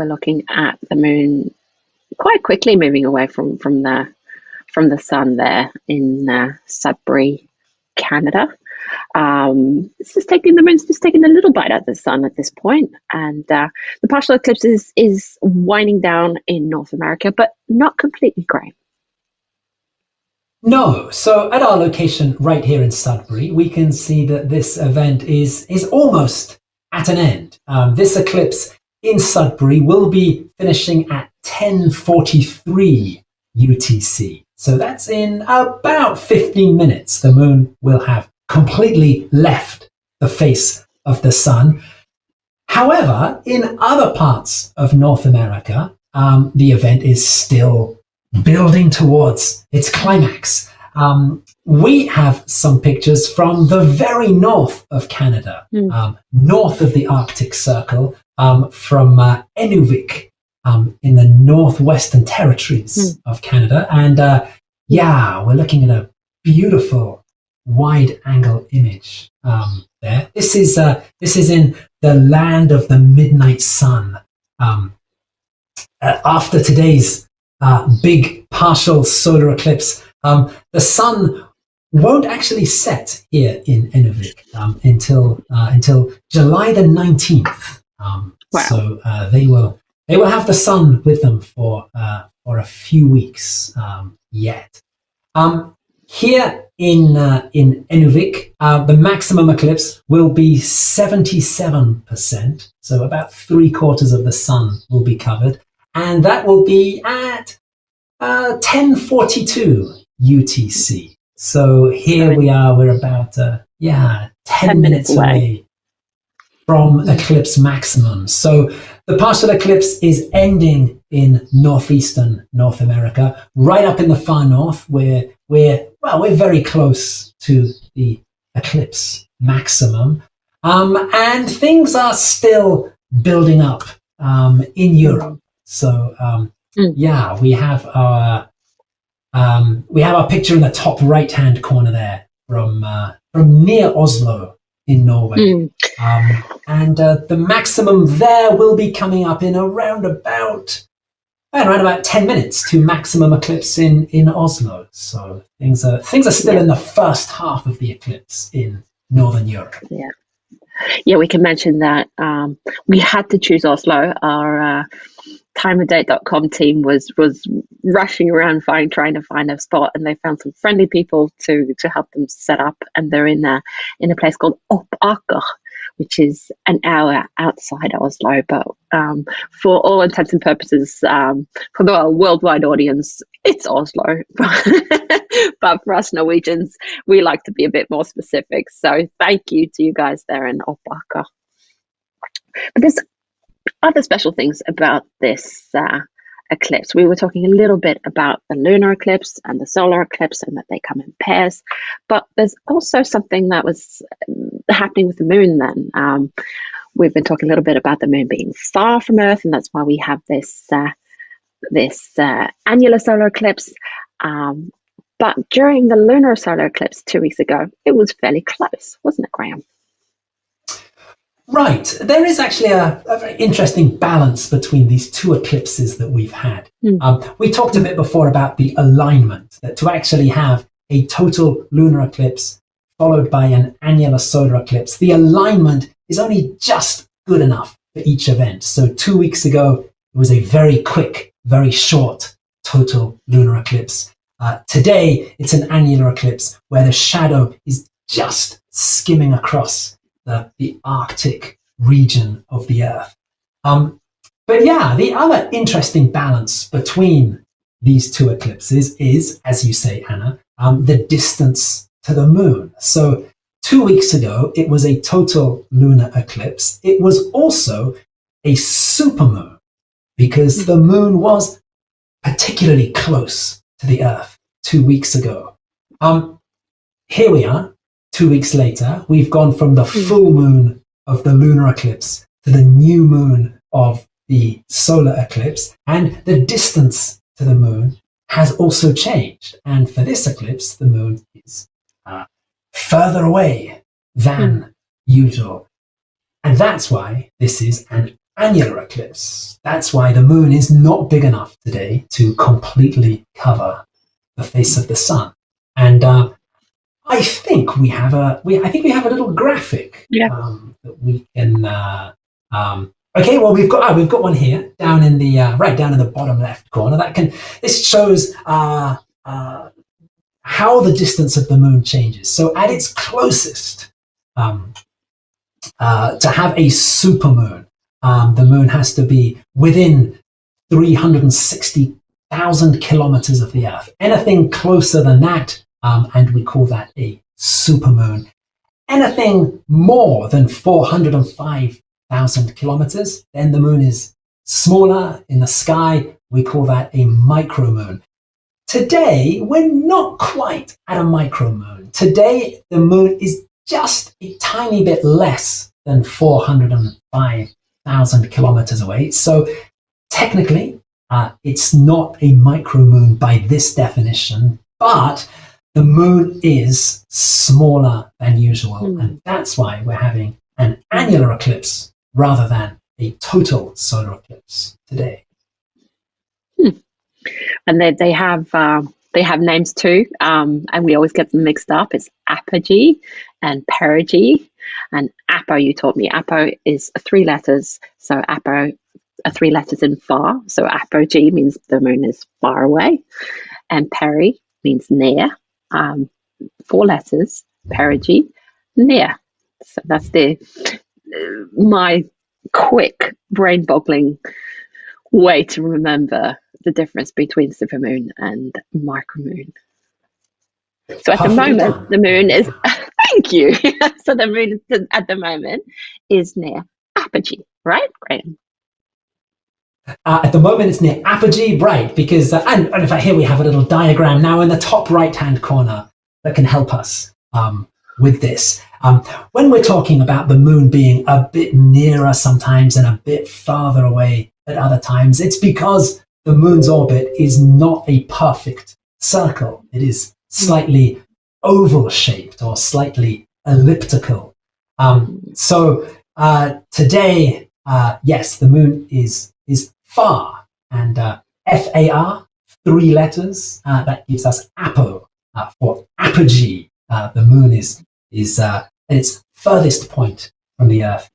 we're looking at the moon quite quickly moving away from the sun there in Sudbury, Canada. The moon's just taking a little bite out of the sun at this point, and the partial eclipse is winding down in North America, but not completely, Graham. No. So at our location right here in Sudbury, we can see that this event is almost at an end. This eclipse in Sudbury will be finishing at 10:43 UTC. So that's in about 15 minutes. The moon will have completely left the face of the sun. However, in other parts of North America, the event is still building towards its climax. We have some pictures from the very north of Canada, north of the Arctic Circle, from Inuvik, in the northwestern territories of Canada. And we're looking at a beautiful wide-angle image there. This is in the land of the midnight sun. After today's big partial solar eclipse, the sun won't actually set here in Inuvik until July the 19th. Wow. So they will have the sun with them for a few weeks yet. Here in Inuvik, the maximum eclipse will be 77%, so about 3/4 of the sun will be covered, and that will be at 10:42 UTC. So here we're about 10 minutes away from eclipse maximum. So the partial eclipse is ending in northeastern North America, right up in the far north, where we're very close to the eclipse maximum, and things are still building up in Europe. So we have our picture in the top right-hand corner there from near Oslo in Norway, and the maximum there will be coming up in around about 10 minutes to maximum eclipse in Oslo. So things are still in the first half of the eclipse in Northern Europe. Yeah, we can mention that we had to choose Oslo. Our timeanddate.com team was rushing around trying to find a spot, and they found some friendly people to help them set up, and they're in a place called Oppaker, which is an hour outside Oslo, but for all intents and purposes, for the worldwide audience, it's Oslo. But for us Norwegians, we like to be a bit more specific. So thank you to you guys there in Oppaker. But there's other special things about this eclipse. We were talking a little bit about the lunar eclipse and the solar eclipse, and that they come in pairs. But there's also something that was happening with the moon then. We've been talking a little bit about the moon being far from Earth, and that's why we have this annular solar eclipse. But during the lunar solar eclipse 2 weeks ago, it was fairly close, wasn't it, Graham? Right. There is actually a very interesting balance between these two eclipses that we've had. We talked a bit before about the alignment, that to actually have a total lunar eclipse followed by an annular solar eclipse, the alignment is only just good enough for each event. So 2 weeks ago, it was a very quick, very short total lunar eclipse. Today, it's an annular eclipse where the shadow is just skimming across the Arctic region of the Earth. But the other interesting balance between these two eclipses is, as you say, Anna, the distance to the moon. So 2 weeks ago, it was a total lunar eclipse. It was also a supermoon because the moon was particularly close to the Earth 2 weeks ago. Here we are. 2 weeks later, we've gone from the full moon of the lunar eclipse to the new moon of the solar eclipse, and the distance to the moon has also changed. And for this eclipse, the moon is further away than usual. And that's why this is an annular eclipse. That's why the moon is not big enough today to completely cover the face of the sun. And I think we have a little graphic that we can. Okay, well we've got one here down in the right down in the bottom left corner. This shows how the distance of the moon changes. So at its closest, to have a supermoon, the moon has to be within 360,000 kilometers of the Earth. Anything closer than that, and we call that a supermoon. Anything more than 405,000 kilometers, then the moon is smaller in the sky. We call that a micromoon. Today, we're not quite at a micromoon. Today, the moon is just a tiny bit less than 405,000 kilometers away. So technically, it's not a micromoon by this definition, but the moon is smaller than usual. And that's why we're having an annular eclipse rather than a total solar eclipse today. And they have names too, and we always get them mixed up. It's apogee and perigee. And apo, you taught me, apo is 3 letters. So apo are 3 letters in far. So apogee means the moon is far away. And peri means near. 4 letters, perigee, near. So that's my quick brain-boggling way to remember the difference between supermoon and micromoon. So at the moment, the moon is, thank you. So the moon at the moment is near apogee, right, Graham? At the moment, it's near apogee, right? Because, and in fact, here we have a little diagram now in the top right-hand corner that can help us with this. When we're talking about the moon being a bit nearer sometimes and a bit farther away at other times, it's because the moon's orbit is not a perfect circle. It is slightly oval-shaped or slightly elliptical. So today, yes, the moon is far, and FAR, 3 letters, that gives us apo for apogee. The moon is at its furthest point from the Earth.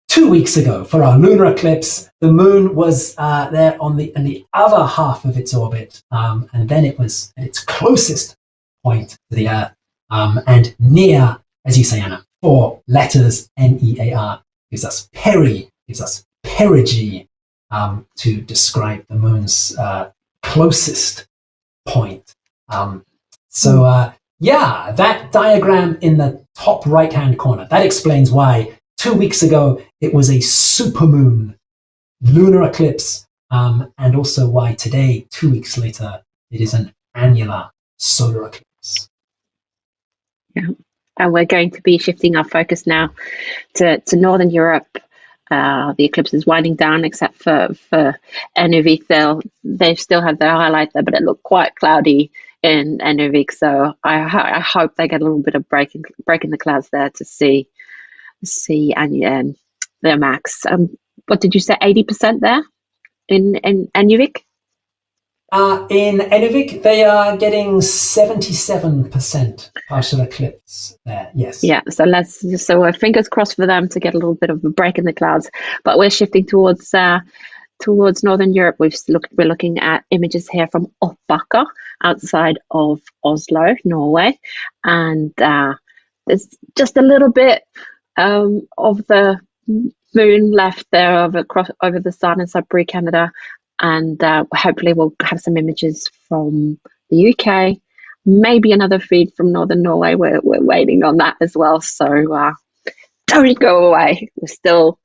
2 weeks ago, for our lunar eclipse, the moon was there in the other half of its orbit, and then it was at its closest point to the Earth, and near, as you say, Anna, 4 letters, NEAR, gives us peri, gives us perigee, to describe the moon's closest point. Yeah, that diagram in the top right-hand corner, that explains why 2 weeks ago it was a supermoon lunar eclipse, and also why today, 2 weeks later, it is an annular solar eclipse. Yeah, and we're going to be shifting our focus now to Northern Europe. The eclipse is winding down, except for Nunavik. They still have their highlight there, but it looked quite cloudy in Nunavik. So I hope they get a little bit of break in the clouds there to see their max. What did you say? 80% there in Nunavik? In Nunavik, they are getting 77% partial eclipse there. Yes. Yeah. So we're fingers crossed for them to get a little bit of a break in the clouds. But we're shifting towards Northern Europe. We're looking at images here from Oppaka, outside of Oslo, Norway, and there's just a little bit of the moon left there over the sun in Sudbury, Canada. And hopefully we'll have some images from the UK, maybe another feed from Northern Norway. We're waiting on that as well. So don't go away. It's still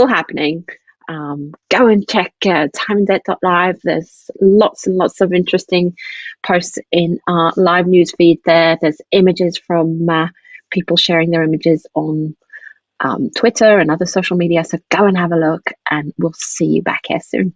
happening. Go and check timeanddate.live. There's lots and lots of interesting posts in our live news feed there. There's images from people sharing their images on Twitter and other social media. So go and have a look, and we'll see you back here soon.